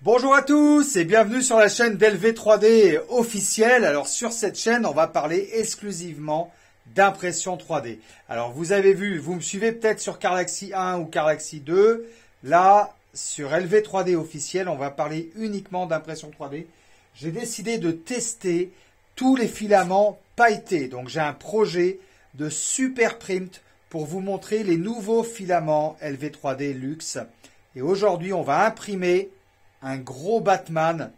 Bonjour à tous et bienvenue sur la chaîne d'LV3D officielle. Alors sur cette chaîne, on va parler exclusivement d'impression 3D. Alors vous avez vu, vous me suivez peut-être sur Carlaxy 1 ou Carlaxy 2. Là, sur LV3D officiel, on va parler uniquement d'impression 3D. J'ai décidé de tester tous les filaments pailletés. Donc j'ai un projet de super print pour vous montrer les nouveaux filaments LV3D Luxe. Et aujourd'hui, on va imprimer un gros Batman,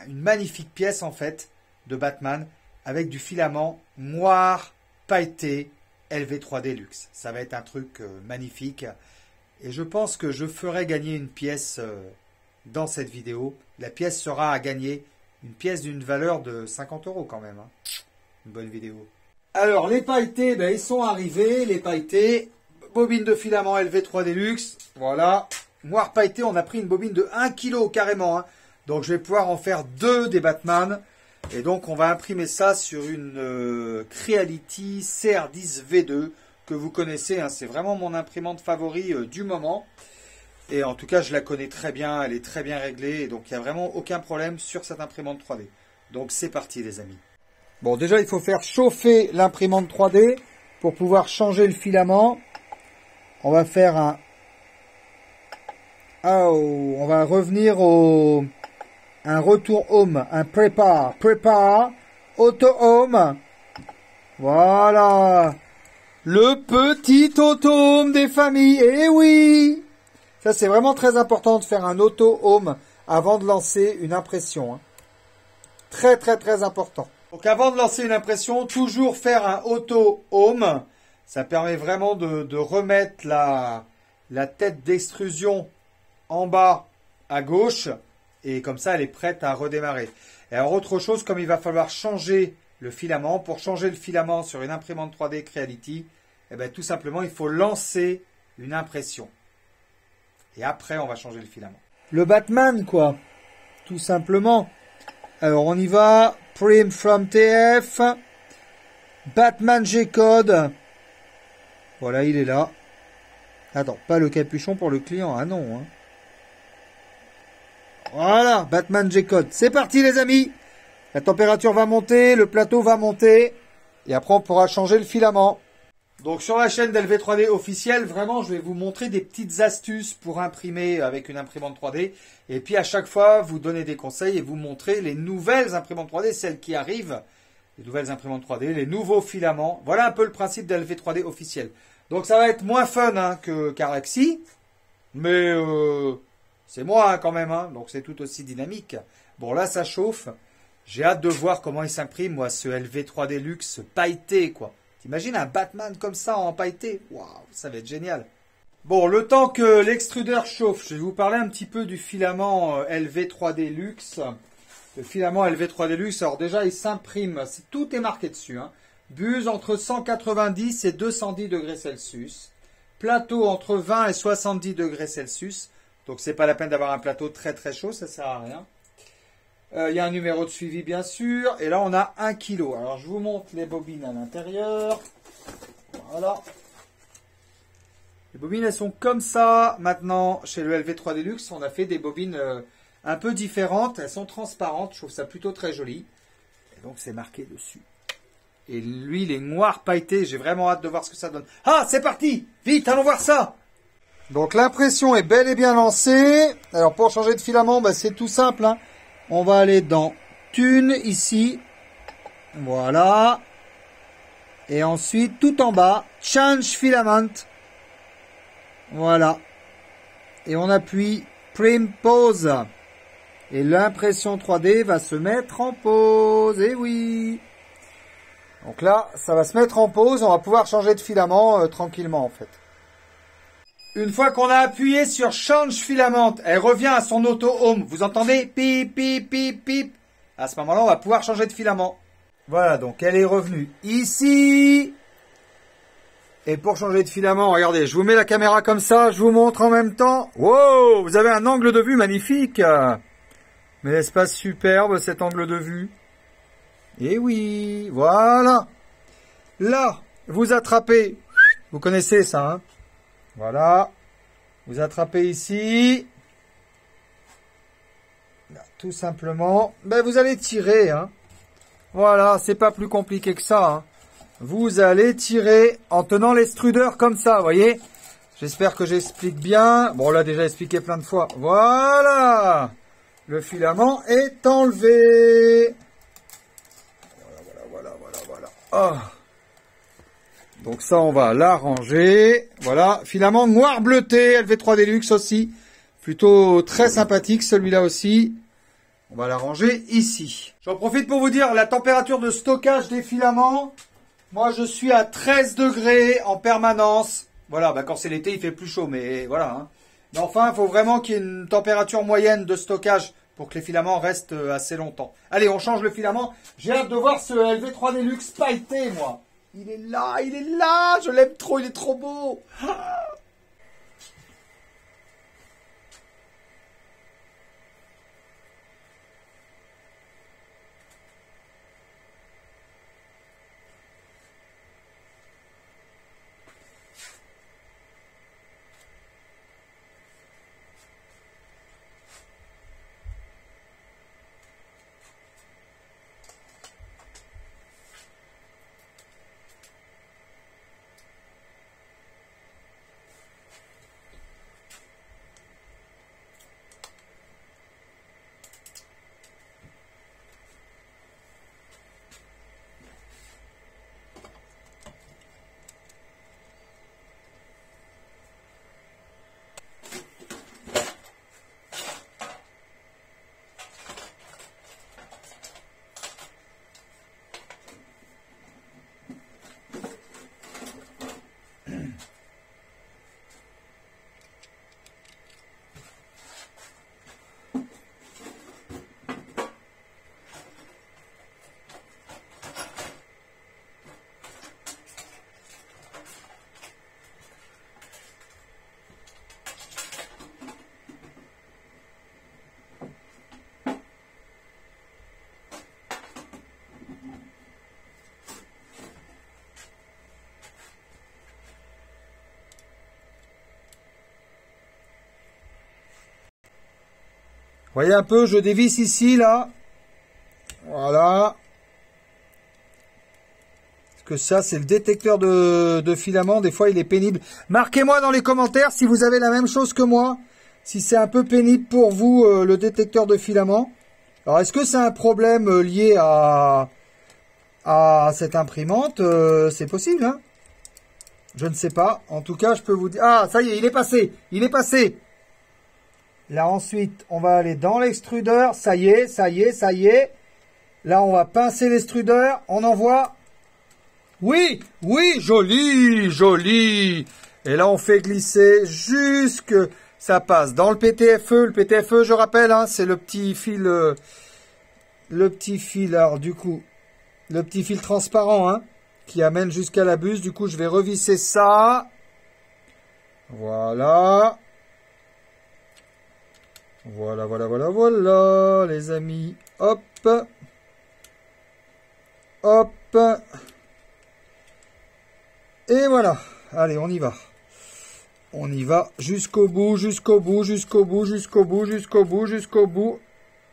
une magnifique pièce en fait de Batman avec du filament noir pailleté LV3D Luxe. Ça va être un truc magnifique et je pense que je ferai gagner une pièce dans cette vidéo. La pièce sera à gagner, une pièce d'une valeur de 50 € quand même. Hein. Une bonne vidéo. Alors les pailletés, ils sont arrivés, les pailletés, bobine de filament LV3D Luxe, voilà. Noir pailleté, on a pris une bobine de 1 kg carrément. Hein. Donc je vais pouvoir en faire 2 des Batman. Et donc on va imprimer ça sur une Creality CR10 V2 que vous connaissez. Hein. C'est vraiment mon imprimante favori du moment. Et en tout cas, je la connais très bien. Elle est très bien réglée. Et donc il n'y a vraiment aucun problème sur cette imprimante 3D. Donc c'est parti les amis. Bon, déjà il faut faire chauffer l'imprimante 3D pour pouvoir changer le filament. On va faire on va revenir un retour home, un prépare, auto home. Voilà. Le petit auto home des familles. Eh oui. Ça, c'est vraiment très important de faire un auto home avant de lancer une impression. Hein. Très, très, très important. Donc, avant de lancer une impression, toujours faire un auto home. Ça permet vraiment de remettre la tête d'extrusion en bas à gauche et comme ça elle est prête à redémarrer. Et alors autre chose, comme il va falloir changer le filament, pour changer le filament sur une imprimante 3D Creality, tout simplement il faut lancer une impression et après on va changer le filament. Le Batman quoi, tout simplement. Alors on y va, Print from TF, Batman G-Code, voilà il est là. Attends, pas le capuchon pour le client, ah non hein. Voilà, Batman G-Code. C'est parti les amis. La température va monter, le plateau va monter. Et après, on pourra changer le filament. Donc sur la chaîne d'LV3D officielle, vraiment, je vais vous montrer des petites astuces pour imprimer avec une imprimante 3D. Et puis à chaque fois, vous donner des conseils et vous montrer les nouvelles imprimantes 3D, celles qui arrivent. Les nouvelles imprimantes 3D, les nouveaux filaments. Voilà un peu le principe d'LV3D officiel. Donc ça va être moins fun hein, que Carlaxy. Mais c'est moi hein, quand même, hein, donc c'est tout aussi dynamique. Bon là ça chauffe, j'ai hâte de voir comment il s'imprime, moi ce LV3D Luxe pailleté quoi. T'imagines un Batman comme ça en pailleté? Waouh, ça va être génial. Bon, le temps que l'extrudeur chauffe, je vais vous parler un petit peu du filament LV3D Luxe. Le filament LV3D Luxe, alors déjà il s'imprime, tout est marqué dessus. Hein. Buse entre 190 et 210 degrés Celsius. Plateau entre 20 et 70 degrés Celsius. Donc, c'est pas la peine d'avoir un plateau très très chaud, ça sert à rien. Il y a un numéro de suivi, bien sûr. Et là, on a 1 kg. Alors, je vous montre les bobines à l'intérieur. Voilà. Les bobines, elles sont comme ça. Maintenant, chez le LV3D Luxe, on a fait des bobines un peu différentes. Elles sont transparentes. Je trouve ça plutôt très joli. Et donc, c'est marqué dessus. Et lui, il est noir pailleté. J'ai vraiment hâte de voir ce que ça donne. Ah, c'est parti! Vite, allons voir ça! Donc l'impression est bel et bien lancée. Alors pour changer de filament, c'est tout simple. Hein. On va aller dans Thune ici. Voilà. Et ensuite tout en bas, Change Filament. Voilà. Et on appuie Print Pause. Et l'impression 3D va se mettre en pause. Et oui. Donc là, ça va se mettre en pause. On va pouvoir changer de filament tranquillement en fait. Une fois qu'on a appuyé sur Change Filament, elle revient à son auto-home. Vous entendez? Pip, pip, pip, pip. À ce moment-là, on va pouvoir changer de filament. Voilà, donc elle est revenue ici. Et pour changer de filament, regardez, je vous mets la caméra comme ça, je vous montre en même temps. Wow, vous avez un angle de vue magnifique. Mais n'est-ce pas superbe cet angle de vue? Eh oui, voilà. Là, vous attrapez. Vous connaissez ça, hein? Voilà. Vous attrapez ici. Là, tout simplement, ben vous allez tirer, hein. Voilà, c'est pas plus compliqué que ça, hein. Vous allez tirer en tenant l'extrudeur comme ça, vous voyez. J'espère que j'explique bien. Bon, on l'a déjà expliqué plein de fois. Voilà. Le filament est enlevé. Voilà. Oh. Donc ça, on va l'arranger. Voilà, filament noir bleuté, LV3 Deluxe aussi. Plutôt très sympathique, celui-là aussi. On va l'arranger ici. J'en profite pour vous dire la température de stockage des filaments. Moi, je suis à 13 degrés en permanence. Voilà, bah quand c'est l'été, il fait plus chaud, mais voilà. Hein. Mais enfin, il faut vraiment qu'il y ait une température moyenne de stockage pour que les filaments restent assez longtemps. Allez, on change le filament. J'ai hâte de voir ce LV3 Deluxe pailleté, moi. Il est là, je l'aime trop, il est trop beau. Voyez un peu, je dévisse ici, là. Voilà. Parce que ça, c'est le détecteur de filaments. Des fois, il est pénible. Marquez-moi dans les commentaires si vous avez la même chose que moi. Si c'est un peu pénible pour vous, le détecteur de filaments. Alors, est-ce que c'est un problème lié à cette imprimante? C'est possible, hein? Je ne sais pas. En tout cas, je peux vous dire... Ah, ça y est, il est passé. Il est passé. Là, ensuite, on va aller dans l'extrudeur. Ça y est. Là, on va pincer l'extrudeur. On envoie. Oui, joli. Et là, on fait glisser jusque... Ça passe dans le PTFE. Le PTFE, je rappelle, hein, c'est le petit fil... alors du coup, le petit fil transparent, hein, qui amène jusqu'à la buse. Du coup, je vais revisser ça. Voilà, les amis. Hop. Et voilà. Allez, on y va. On y va jusqu'au bout.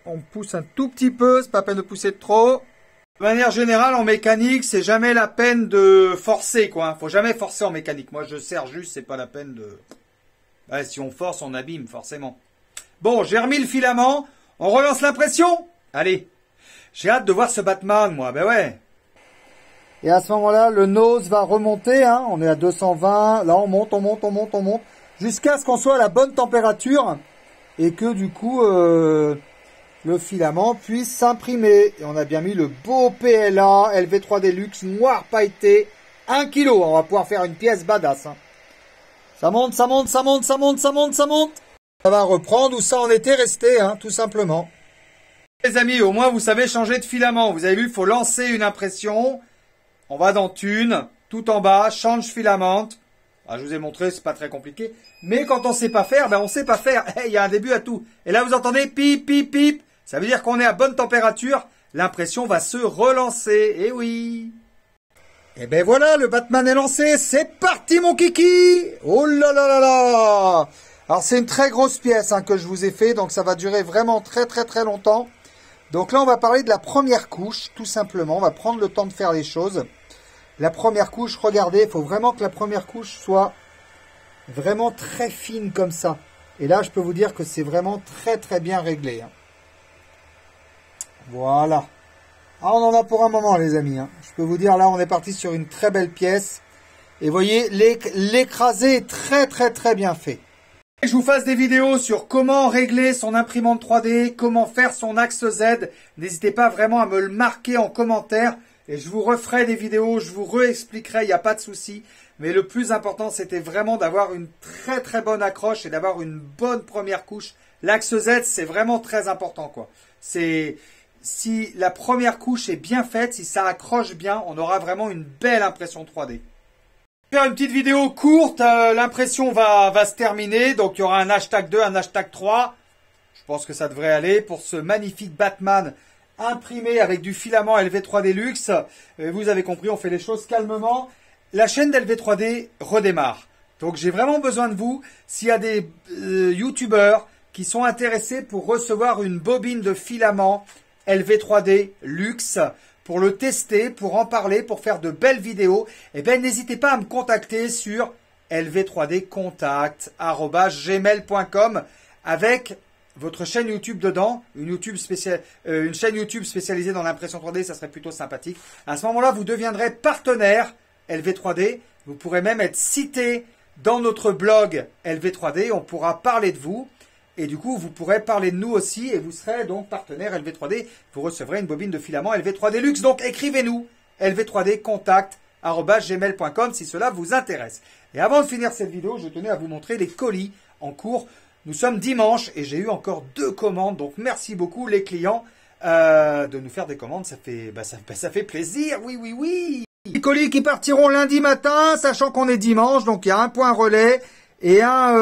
On pousse un tout petit peu, c'est pas la peine de pousser trop. De manière générale, en mécanique, c'est jamais la peine de forcer, quoi. Faut jamais forcer en mécanique. Moi, je sers juste, c'est pas la peine de... Ouais, si on force, on abîme, forcément. Bon, j'ai remis le filament. On relance l'impression. Allez. J'ai hâte de voir ce Batman, moi. Ben ouais. Et à ce moment-là, le nose va remonter, hein. On est à 220. Là, on monte. Jusqu'à ce qu'on soit à la bonne température. Et que, du coup... le filament puisse s'imprimer. Et on a bien mis le beau PLA LV3 Deluxe noir pailleté. 1 kg. On va pouvoir faire une pièce badass. Hein. Ça monte. Ça va reprendre où ça en était resté, hein, tout simplement. Les amis, au moins vous savez changer de filament. Vous avez vu, il faut lancer une impression. On va dans Thune, tout en bas, change filament. Ah, je vous ai montré, c'est pas très compliqué. Mais quand on sait pas faire, ben on sait pas faire. Il y a un début à tout. Et là, vous entendez pip, pip, pip. Ça veut dire qu'on est à bonne température. L'impression va se relancer. Eh oui. Et ben voilà, le Batman est lancé. C'est parti, mon kiki. Oh là là là là. Alors c'est une très grosse pièce que je vous ai fait, donc ça va durer vraiment très très très longtemps. Donc là on va parler de la première couche, tout simplement. On va prendre le temps de faire les choses. La première couche, regardez, il faut vraiment que la première couche soit vraiment très fine comme ça. Et là je peux vous dire que c'est vraiment très très bien réglé. Voilà. Ah, on en a pour un moment les amis. Je peux vous dire là on est parti sur une très belle pièce. Et vous voyez, l'écrasé est très très très bien fait. Je vous fasse des vidéos sur comment régler son imprimante 3D, comment faire son axe Z. N'hésitez pas vraiment à me le marquer en commentaire. Et je vous referai des vidéos, je vous réexpliquerai, il n'y a pas de souci. Mais le plus important, c'était vraiment d'avoir une très très bonne accroche et d'avoir une bonne première couche. L'axe Z, c'est vraiment très important, quoi. Si la première couche est bien faite, si ça accroche bien, on aura vraiment une belle impression 3D. Faire une petite vidéo courte, l'impression va se terminer, donc il y aura un hashtag 2, un hashtag 3. Je pense que ça devrait aller pour ce magnifique Batman imprimé avec du filament LV3D Luxe. Vous avez compris, on fait les choses calmement. La chaîne d'LV3D redémarre. Donc j'ai vraiment besoin de vous. S'il y a des youtubeurs qui sont intéressés pour recevoir une bobine de filament LV3D Luxe, pour le tester, pour en parler, pour faire de belles vidéos, eh bien, n'hésitez pas à me contacter sur lv3dcontact@gmail.com avec votre chaîne YouTube dedans, une chaîne YouTube spécialisée dans l'impression 3D, ça serait plutôt sympathique. À ce moment-là, vous deviendrez partenaire LV3D. Vous pourrez même être cité dans notre blog LV3D. On pourra parler de vous. Et du coup, vous pourrez parler de nous aussi et vous serez donc partenaire LV3D. Vous recevrez une bobine de filament LV3D Luxe. Donc, écrivez-nous lv3dcontact@gmail.com si cela vous intéresse. Et avant de finir cette vidéo, je tenais à vous montrer les colis en cours. Nous sommes dimanche et j'ai eu encore 2 commandes. Donc, merci beaucoup les clients de nous faire des commandes. Ça fait plaisir. Oui, oui, oui. Les colis qui partiront lundi matin, sachant qu'on est dimanche. Donc, il y a un point relais et un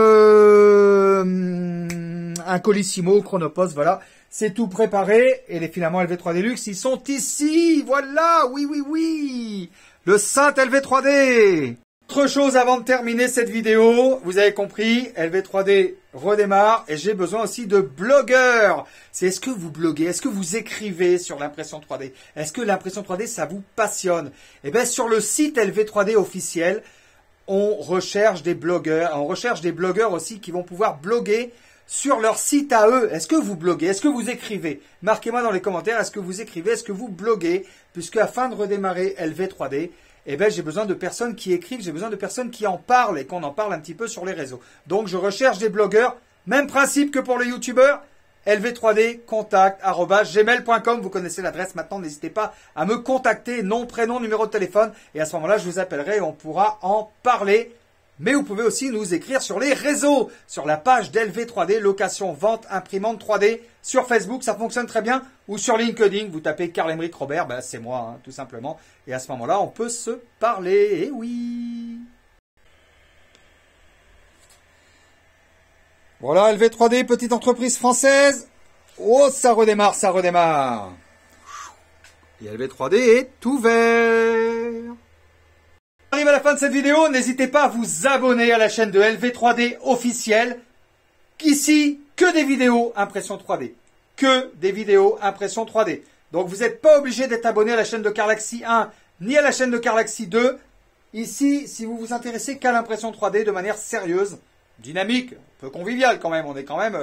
Colissimo, Chronopost, voilà. C'est tout préparé. Et les filaments LV3D Luxe, ils sont ici. Voilà, oui, oui, oui. Le Saint LV3D. Autre chose avant de terminer cette vidéo, vous avez compris, LV3D redémarre et j'ai besoin aussi de blogueurs. Est-ce que vous bloguez? Est-ce que vous écrivez sur l'impression 3D? Est-ce que l'impression 3D, ça vous passionne? Eh bien, sur le site LV3D officiel, on recherche des blogueurs. On recherche des blogueurs aussi qui vont pouvoir bloguer sur leur site à eux. Est-ce que vous bloguez? Est-ce que vous écrivez? Marquez-moi dans les commentaires, est-ce que vous écrivez? Est-ce que vous bloguez? Puisque afin de redémarrer LV3D, eh ben, j'ai besoin de personnes qui écrivent, j'ai besoin de personnes qui en parlent et qu'on en parle un petit peu sur les réseaux. Donc, je recherche des blogueurs. Même principe que pour les youtubeurs. lv3dcontact@gmail.com. Vous connaissez l'adresse maintenant. N'hésitez pas à me contacter. Nom, prénom, numéro de téléphone. Et à ce moment-là, je vous appellerai et on pourra en parler. Mais vous pouvez aussi nous écrire sur les réseaux, sur la page d'LV3D, location, vente, imprimante 3D, sur Facebook, ça fonctionne très bien, ou sur LinkedIn, vous tapez Carl-Emerick Robert, ben c'est moi, tout simplement. Et à ce moment-là, on peut se parler, et oui. Voilà, LV3D, petite entreprise française. Oh, ça redémarre, ça redémarre. Et LV3D est ouvert. On arrive à la fin de cette vidéo, n'hésitez pas à vous abonner à la chaîne de LV3D officielle. Qu'ici, que des vidéos impression 3D. Que des vidéos impression 3D. Donc vous n'êtes pas obligé d'être abonné à la chaîne de Carlaxy 1 ni à la chaîne de Carlaxy 2. Ici, si vous vous intéressez qu'à l'impression 3D de manière sérieuse, dynamique, un peu conviviale quand même, on est quand même...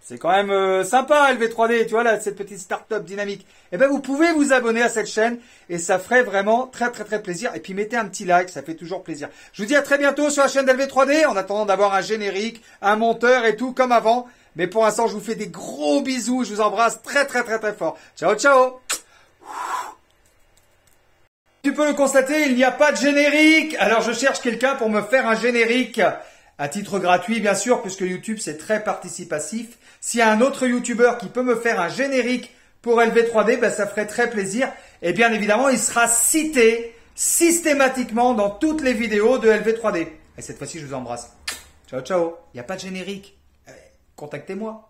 c'est quand même sympa LV3D, tu vois là, cette petite start-up dynamique. Eh bien, vous pouvez vous abonner à cette chaîne et ça ferait vraiment très très très plaisir. Et puis mettez un petit like, ça fait toujours plaisir. Je vous dis à très bientôt sur la chaîne d'LV3D en attendant d'avoir un générique, un monteur et tout comme avant. Mais pour l'instant, je vous fais des gros bisous, je vous embrasse très très très très fort. Ciao ciao. Tu peux le constater, il n'y a pas de générique. Alors je cherche quelqu'un pour me faire un générique. À titre gratuit, bien sûr, puisque YouTube, c'est très participatif. S'il y a un autre YouTuber qui peut me faire un générique pour LV3D, ben, ça ferait très plaisir. Et bien évidemment, il sera cité systématiquement dans toutes les vidéos de LV3D. Et cette fois-ci, je vous embrasse. Ciao, ciao. Il n'y a pas de générique. Contactez-moi.